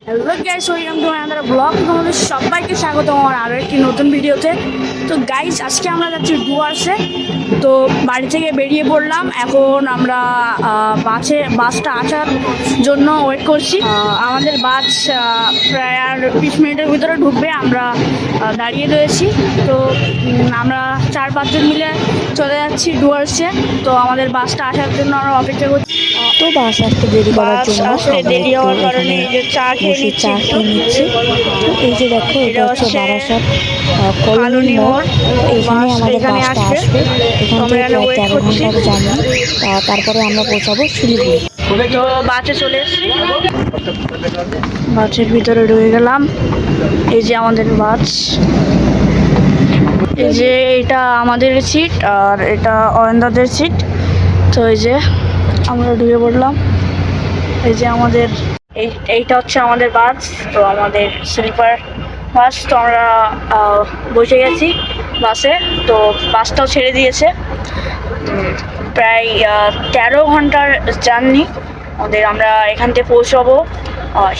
Hello guys, welcome to another blog. তোমাদের সবাইকে স্বাগত আমার আরও একটি নতুন ভিডিওতে। তো গাইস, আজকে আমরা যাচ্ছি ডুয়ার্সে। তো বাড়ি থেকে বেরিয়ে পড়লাম। এখন আমরা বাসটা আসার জন্য ওয়েট করছি। আমাদের বাস প্রায় আর 20 মিনিটের ভিতরে ঢুকবে। আমরা দাঁড়িয়ে রয়েছি। তো আমরা 4-5 জন মিলে চলে যাচ্ছি ডুয়ার্সে। তো আমাদের বাসটা আসার জন্য আমরা অপেক্ষা করছি। তো বাস আসতে দেরি করার জন্য আমরা দেরি একটু হওয়ার কারণে এখানে এই যে চা খেয়ে বসে চা খেয়ে নিচ্ছি। তো এই যে দেখো, এটা হচ্ছে বারাসাত কলোনি মোড়। এখানে আমাদের বাসটা আসবে। এখান থেকে প্রায় 13 ঘন্টার জার্নি। তারপরে আমরা পৌঁছাবো শিলিগুড়ি। তো বাসে চলে এসেছি, বাসের ভিতরে রয়ে গেলাম। এই যে আমাদের বাস, এই যে এটা আমাদের সিট আর এটা অয়ন্দাদের সিট। তো এই যে আমরা ঢুকে পড়লাম। এই যে আমাদের এইটা হচ্ছে আমাদের বাস। তো আমাদের স্লিপার বাস। তো আমরা বসে গেছি বাসে। তো বাসটাও ছেড়ে দিয়েছে। প্রায় 13 ঘন্টার জার্নি আমাদের। আমরা এখান থেকে পৌঁছাবো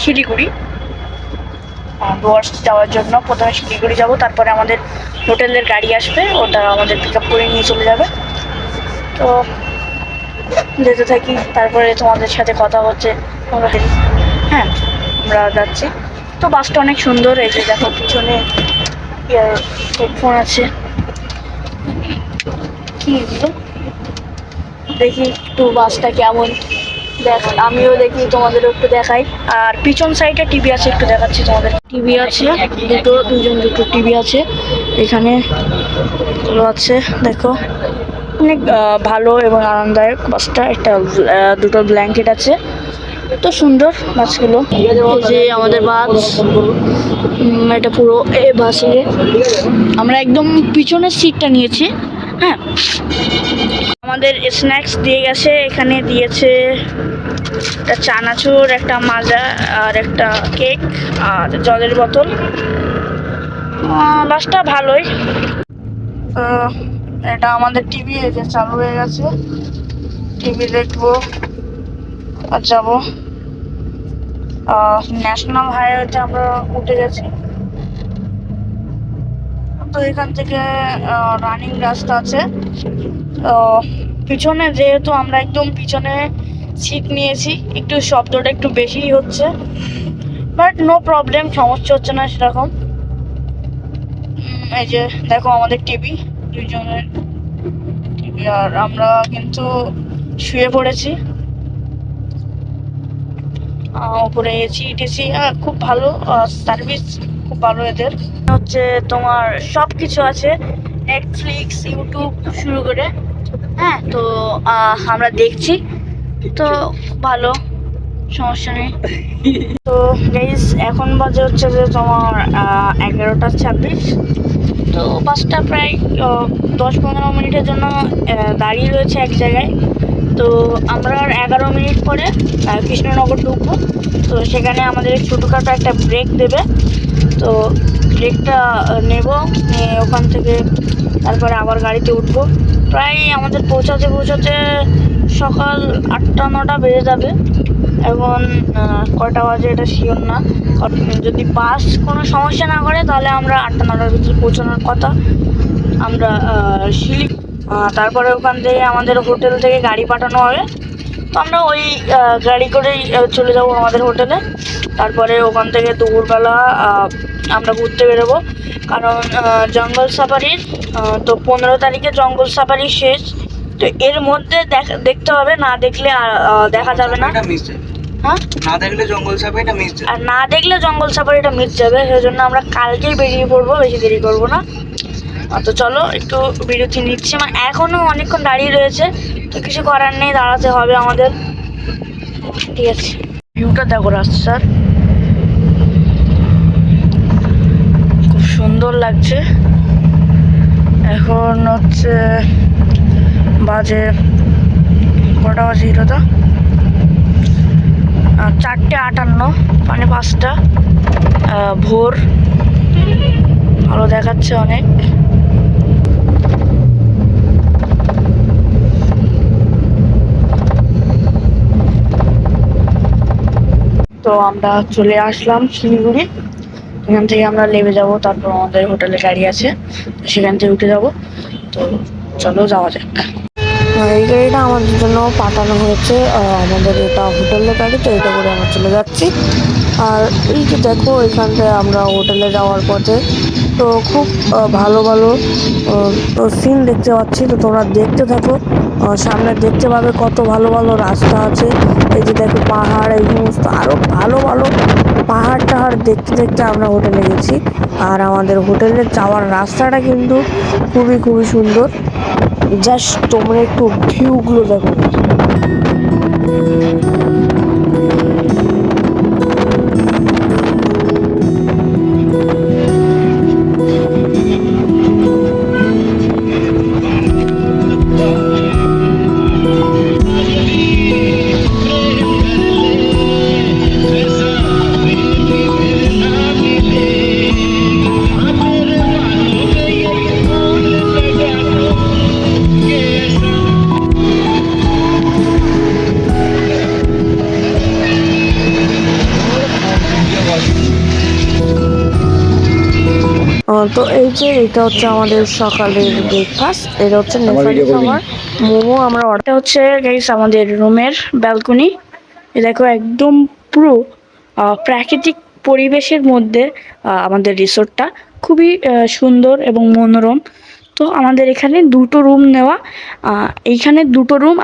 শিলিগুড়ি। ডুয়ার্স যাওয়ার জন্য প্রথমে শিলিগুড়ি যাব, তারপরে আমাদের হোটেলের গাড়ি আসবে, ওটা আমাদের পিক আপ করে নিয়ে চলে যাবে। তো যেতে থাকি, তারপরে তোমাদের সাথে কথা হচ্ছে। হ্যাঁ, আমরা যাচ্ছি। তো বাসটা অনেক সুন্দর। এই যে দেখো, পিছনে হেডফোন আছে। কি দেখি একটু বাসটা কেমন, আমিও দেখি, তোমাদেরও একটু দেখাই। আর পিছন সাইডে টিভি আছে, একটু দেখাচ্ছি তোমাদের। টিভি আছে দুটো টিভি আছে এখানে আছে। দেখো, অনেক ভালো এবং আরামদায়ক বাসটা। একটা দুটো ব্ল্যাঙ্কেট আছে। তো সুন্দর বাসগুলো। এই যে আমাদের বাস, এটা পুরো বাসে আমরা একদম পিছনের সিটটা নিয়েছি। হ্যাঁ, আমাদের স্ন্যাক্স দিয়ে গেছে। এখানে দিয়েছে একটা চানাচুর, একটা মাজা আর একটা কেক আর জলের বোতল। বাসটা ভালোই। এটা আমাদের টিভি, এই যে চালু হয়ে গেছে। টিভি দেখবো আর যাবো। ন্যাশনাল হাইওয়েতে আমরা উঠে গেছি। তো এখান থেকে রানিং রাস্তা আছে। পিছনে যেহেতু আমরা একদম পিছনে সিট নিয়েছি, একটু শব্দটা একটু বেশিই হচ্ছে, বাট নো প্রবলেম, সমস্যা হচ্ছে না সেরকম। এই যে দেখো আমাদের টিভি, দুইজনের টিভি। আর আমরা কিন্তু শুয়ে পড়েছি। উপরে এসি টেসি খুব ভালো, সার্ভিস খুব ভালো এদের। হচ্ছে তোমার সব কিছু আছে, নেটফ্লিক্স, ইউটিউব শুরু করে। হ্যাঁ, তো আমরা দেখছি। তো ভালো, সমস্যা নেই। তো গাইস, এখন বাজে হচ্ছে যে তোমার 11টা 26। তো বাসটা প্রায় 10-15 মিনিটের জন্য দাঁড়িয়ে রয়েছে এক জায়গায়। তো আমরা আর 11 মিনিট পরে কৃষ্ণনগর ঢুকবো। তো সেখানে আমাদের ছোটোখাটো একটা ব্রেক দেবে। তো ব্রেকটা নেব, নিয়ে ওখান থেকে তারপরে আবার গাড়িতে উঠবো। প্রায় আমাদের পৌঁছাতে সকাল 8-9টা বেজে যাবে। এখন কয়টা বাজে এটা শিওর না। যদি বাস কোনো সমস্যা না করে তাহলে আমরা 8-9টার ভিতরে পৌঁছানোর কথা। আমরা তারপরে ওখান থেকে আমাদের হোটেল থেকে গাড়ি পাঠানো হবে। তো আমরা ওই গাড়ি করেই চলে যাব আমাদের হোটেলে। তারপরে ওখান থেকে দুপুরবেলা আমরা ঘুরতে বেরোবো, কারণ জঙ্গল সাফারির তো 15 তারিখে জঙ্গল সাফারি শেষ। তো এর মধ্যে দেখতে হবে, না দেখলে দেখা যাবে না। হ্যাঁ, না দেখলে জঙ্গল সাফারিটা মিস যাবে। সেই জন্য আমরা কালকেই বেরিয়ে পড়বো, বেশি দেরি করবো না। তো চলো একটু বিরতি নিচ্ছি, মানে এখনো অনেকক্ষণ দাঁড়িয়ে রয়েছে। তো কিছু করার নেই, দাঁড়াতে হবে আমাদের। ঠিক আছে, ভিউটা দেখো রাস্তার, খুব সুন্দর লাগছে। এখন হচ্ছে বাজে কটা বাজে, হিরোদা 4:58, মানে 5টা ভোর। ভালো দেখাচ্ছে অনেক। তো আমরা চলে আসলাম শিলিগুড়ি। এখান থেকে আমরা নেমে যাব, তারপর আমাদের হোটেলে গাড়ি আছে, তো সেখান থেকে উঠে যাব। তো চলো যাওয়া যাক। এই গাড়িটা আমাদের জন্য পাঠানো হয়েছে, আমাদের এটা হোটেলের গাড়ি, তো এটা করে আমরা চলে যাচ্ছি। আর এই যে দেখো, এখানটায় আমরা হোটেলে যাওয়ার পথে তো খুব ভালো ভালো সিন দেখতে পাচ্ছি। তো তোমরা দেখতে থাকো, সামনে দেখতে পাবে কত ভালো ভালো রাস্তা আছে। এই যে দেখো পাহাড়, এই সমস্ত আরো ভালো ভালো পাহাড় টাহাড় দেখতে দেখতে আমরা হোটেলে গেছি। আর আমাদের হোটেলে যাওয়ার রাস্তাটা কিন্তু খুবই খুবই সুন্দর। জাস্ট তোমরা একটু ভিউগুলো দেখো। তো এই যে এটা হচ্ছে আমাদের সকালের ব্রেকফাস্ট, এটা হচ্ছে নেপালি খাবার, মোমো আমরা এটা হচ্ছে গাইস আমাদের রুমের ব্যালকনি। এ দেখো একদম পুরো প্রাকৃতিক পরিবেশের মধ্যে আমাদের রিসোর্টটা খুবই সুন্দর এবং মনোরম। তো আমাদের এখানে দুটো রুম নেওয়া, এইখানে দুটো রুম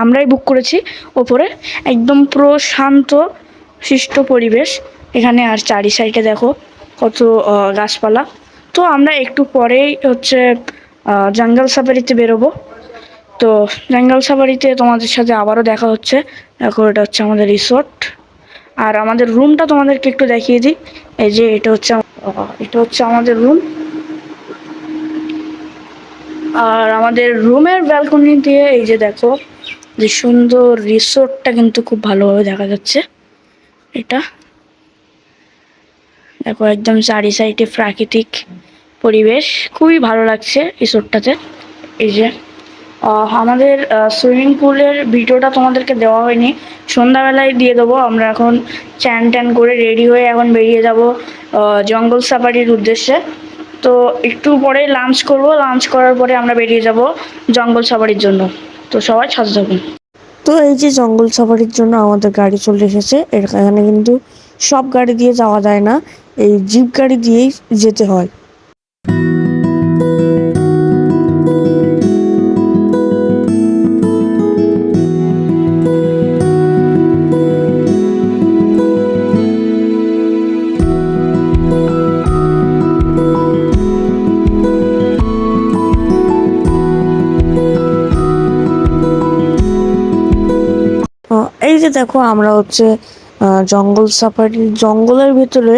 আমরাই বুক করেছি ওপরে। একদম পুরো শান্ত শিষ্ট পরিবেশ এখানে। আর চারি সাইডে দেখো কত গাছপালা। তো আমরা একটু পরেই হচ্ছে জঙ্গল সাফারিতে বেরোবো। তো জঙ্গল সাফারিতে তোমাদের সাথে আবারও দেখা হচ্ছে। দেখো এটা হচ্ছে আমাদের রিসোর্ট, আর আমাদের রুমটা তোমাদেরকে একটু দেখিয়ে দিই। এই যে এটা হচ্ছে আমাদের রুম। আর আমাদের রুমের ব্যালকনি দিয়ে এই যে দেখো যে সুন্দর রিসোর্টটা কিন্তু খুব ভালোভাবে দেখা যাচ্ছে। এটা দেখো একদম চারি সাইডে প্রাকৃতিক পরিবেশ, খুবই ভালো লাগছে রিসোর্টটাতে। এই যে আমাদের সুইমিং পুলের ভিডিওটা তোমাদেরকে দেওয়া হয়নি, সন্ধ্যাবেলায় দিয়ে দেবো। আমরা এখন চ্যান ট্যান করে রেডি হয়ে এখন বেরিয়ে যাব জঙ্গল সাফারির উদ্দেশ্যে। তো একটু পরে লাঞ্চ করব, লাঞ্চ করার পরে আমরা বেরিয়ে যাব জঙ্গল সাফারির জন্য। তো সবাই সাথে থাকুন। তো এই যে জঙ্গল সাফারির জন্য আমাদের গাড়ি চলে এসেছে। এখানে কিন্তু সব গাড়ি দিয়ে যাওয়া যায় না, এই জিপ গাড়ি দিয়েই যেতে হয়। এই যে দেখো আমরা হচ্ছে জঙ্গল সাফারির জঙ্গলের ভিতরে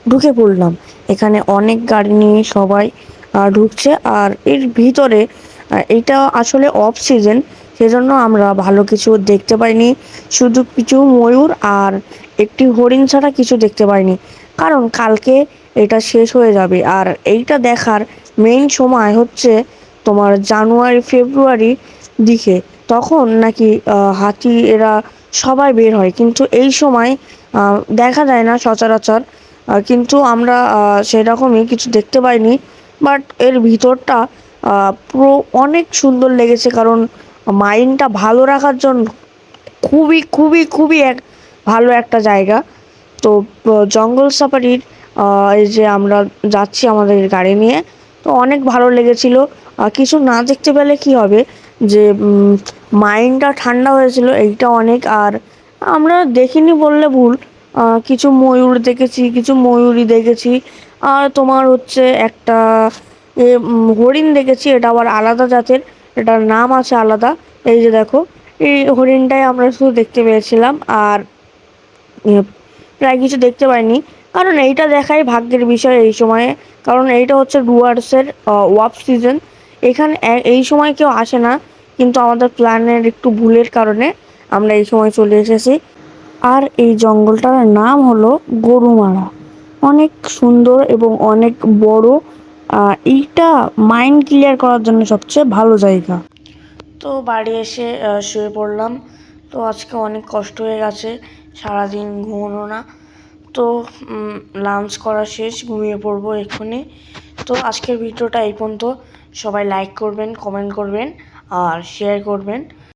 ঢুকে পড়লাম। এখানে অনেক গাড়ি নিয়ে সবাই ঢুকছে। আর এর ভিতরে এটা আসলে অফ সিজন, সেজন্য আমরা ভালো কিছু দেখতে পাইনি। শুধু কিছু ময়ূর আর একটি হরিণ ছাড়া কিছু দেখতে পাইনি, কারণ কালকে এটা শেষ হয়ে যাবে। আর এইটা দেখার মেইন সময় হচ্ছে তোমার জানুয়ারি ফেব্রুয়ারি দিকে, তখন নাকি হাতি এরা সবাই বের হয়, কিন্তু এই সময় দেখা যায় না সচরাচর। কিন্তু আমরা সেরকমই কিছু দেখতে পাইনি। বাট এর ভিতরটা পুরো অনেক সুন্দর লেগেছে, কারণ মাইন্ডটা ভালো রাখার জন্য খুবই খুবই খুবই ভালো একটা জায়গা। তো জঙ্গল সাফারির এই যে আমরা যাচ্ছি আমাদের গাড়ি নিয়ে, তো অনেক ভালো লেগেছিল। কিছু না দেখতে পেলে কি হবে, যে মাইন্ডটা ঠান্ডা হয়েছিল, এইটা অনেক। আর আমরা দেখিনি বললে ভুল, কিছু ময়ূর দেখেছি, কিছু ময়ূরী দেখেছি। আর তোমার হচ্ছে একটা হরিণ দেখেছি, এটা আবার আলাদা জাতের, এটার নাম আছে আলাদা। এই যে দেখো, এই হরিণটাই আমরা শুধু দেখতে পেয়েছিলাম, আর প্রায় কিছু দেখতে পাইনি। কারণ এইটা দেখাই ভাগ্যের বিষয় এই সময়ে, কারণ এইটা হচ্ছে ডুয়ার্সের ওয়াফ সিজন। এখানে এই সময় কেউ আসে না, কিন্তু আমাদের প্ল্যানের একটু ভুলের কারণে আমরা এই সময় চলে এসেছি। আর এই জঙ্গলটার নাম হলো গরুমারা। অনেক সুন্দর এবং অনেক বড়। এইটা মাইন্ড ক্লিয়ার করার জন্য সবচেয়ে ভালো জায়গা। তো বাড়ি এসে শুয়ে পড়লাম। তো আজকে অনেক কষ্ট হয়ে গেছে, সারাদিন ঘুমানো না। তো লাঞ্চ করা শেষ, ঘুমিয়ে পড়বো এক্ষুনি। তো আজকের ভিডিওটা এই পর্যন্ত। সবাই লাইক করবেন, কমেন্ট করবেন আর শেয়ার করবেন।